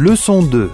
Leçon 2.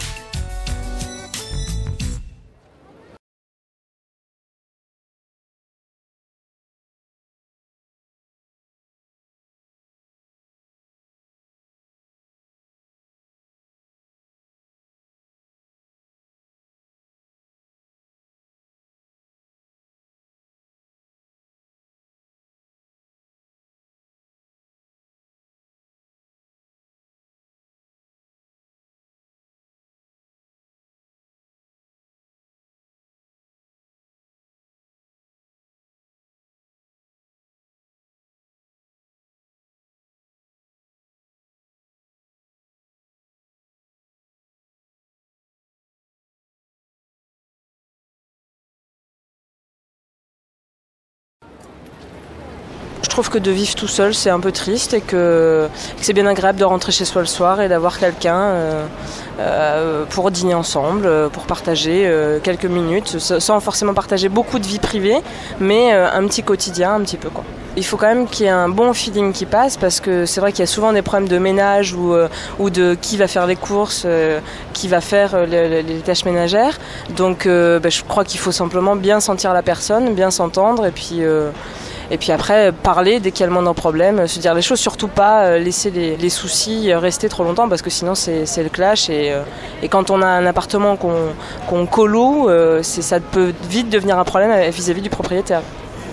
Je trouve que de vivre tout seul, c'est un peu triste et que c'est bien agréable de rentrer chez soi le soir et d'avoir quelqu'un pour dîner ensemble, pour partager quelques minutes, sans forcément partager beaucoup de vie privée, mais un petit quotidien, un petit peu quoi. Il faut quand même qu'il y ait un bon feeling qui passe parce que c'est vrai qu'il y a souvent des problèmes de ménage ou de qui va faire les courses, qui va faire les tâches ménagères. Donc je crois qu'il faut simplement bien sentir la personne, bien s'entendre et puis après, parler dès qu'il y a le moindre problème, se dire les choses, surtout pas laisser les soucis rester trop longtemps parce que sinon c'est le clash et quand on a un appartement qu'on coloue, ça peut vite devenir un problème vis-à-vis du propriétaire.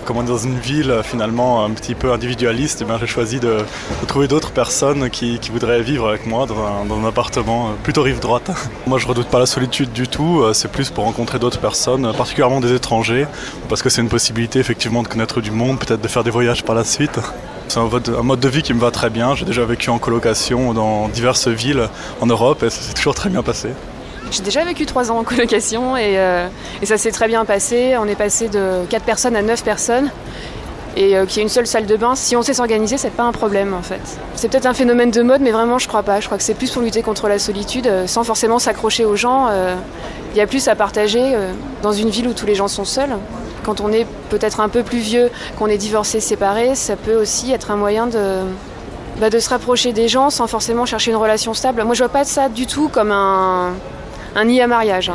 Comme on est dans une ville finalement un petit peu individualiste, j'ai choisi de trouver d'autres personnes qui voudraient vivre avec moi dans un appartement plutôt rive droite. Moi je redoute pas la solitude du tout, c'est plus pour rencontrer d'autres personnes, particulièrement des étrangers, parce que c'est une possibilité effectivement de connaître du monde, peut-être de faire des voyages par la suite. C'est un mode de vie qui me va très bien, j'ai déjà vécu en colocation dans diverses villes en Europe et ça s'est toujours très bien passé. J'ai déjà vécu 3 ans en colocation et ça s'est très bien passé. On est passé de 4 personnes à 9 personnes et qu'il y ait une seule salle de bain. Si on sait s'organiser, c'est pas un problème en fait. C'est peut-être un phénomène de mode, mais vraiment je crois pas. Je crois que c'est plus pour lutter contre la solitude, sans forcément s'accrocher aux gens. Il y a plus à partager dans une ville où tous les gens sont seuls. Quand on est peut-être un peu plus vieux, qu'on est divorcé, séparé, ça peut aussi être un moyen de se rapprocher des gens sans forcément chercher une relation stable. Moi je vois pas ça du tout comme un nid à mariage.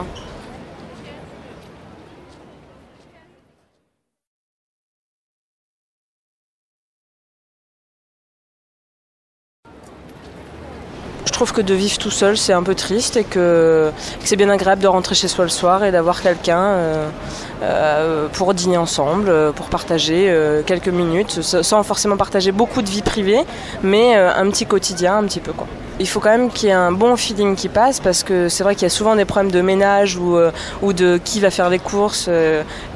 Je trouve que de vivre tout seul, c'est un peu triste et que c'est bien agréable de rentrer chez soi le soir et d'avoir quelqu'un pour dîner ensemble, pour partager quelques minutes, sans forcément partager beaucoup de vie privée, mais un petit quotidien, un petit peu quoi. Il faut quand même qu'il y ait un bon feeling qui passe parce que c'est vrai qu'il y a souvent des problèmes de ménage ou de qui va faire les courses,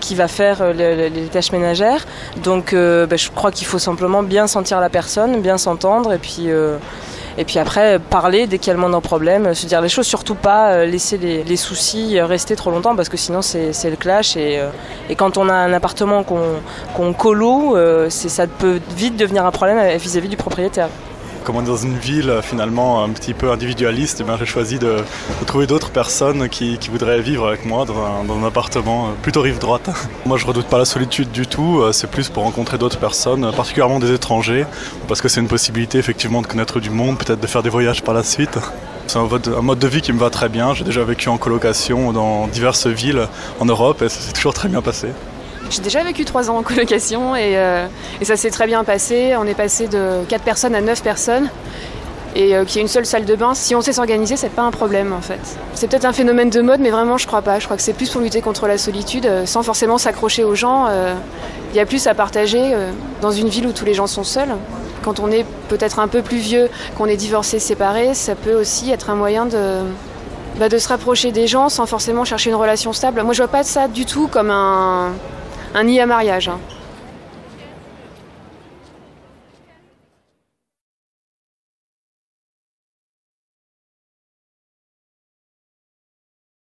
qui va faire les tâches ménagères. Donc je crois qu'il faut simplement bien sentir la personne, bien s'entendre et puis après, parler dès qu'il y a le moindre problème, se dire les choses, surtout pas laisser les soucis rester trop longtemps parce que sinon c'est le clash et quand on a un appartement qu'on coloue, ça peut vite devenir un problème vis-à-vis du propriétaire. Comme on est dans une ville finalement un petit peu individualiste, j'ai choisi de trouver d'autres personnes qui voudraient vivre avec moi dans un appartement plutôt rive droite. Moi je redoute pas la solitude du tout, c'est plus pour rencontrer d'autres personnes, particulièrement des étrangers, parce que c'est une possibilité effectivement de connaître du monde, peut-être de faire des voyages par la suite. C'est un mode de vie qui me va très bien, j'ai déjà vécu en colocation dans diverses villes en Europe et ça s'est toujours très bien passé. J'ai déjà vécu 3 ans en colocation et ça s'est très bien passé. On est passé de 4 personnes à 9 personnes et qu'il y ait une seule salle de bain. Si on sait s'organiser, c'est pas un problème en fait. C'est peut-être un phénomène de mode, mais vraiment je crois pas. Je crois que c'est plus pour lutter contre la solitude, sans forcément s'accrocher aux gens. Il y a plus à partager dans une ville où tous les gens sont seuls. Quand on est peut-être un peu plus vieux, qu'on est divorcé, séparé, ça peut aussi être un moyen de se rapprocher des gens sans forcément chercher une relation stable. Moi je vois pas ça du tout comme un nid à mariage.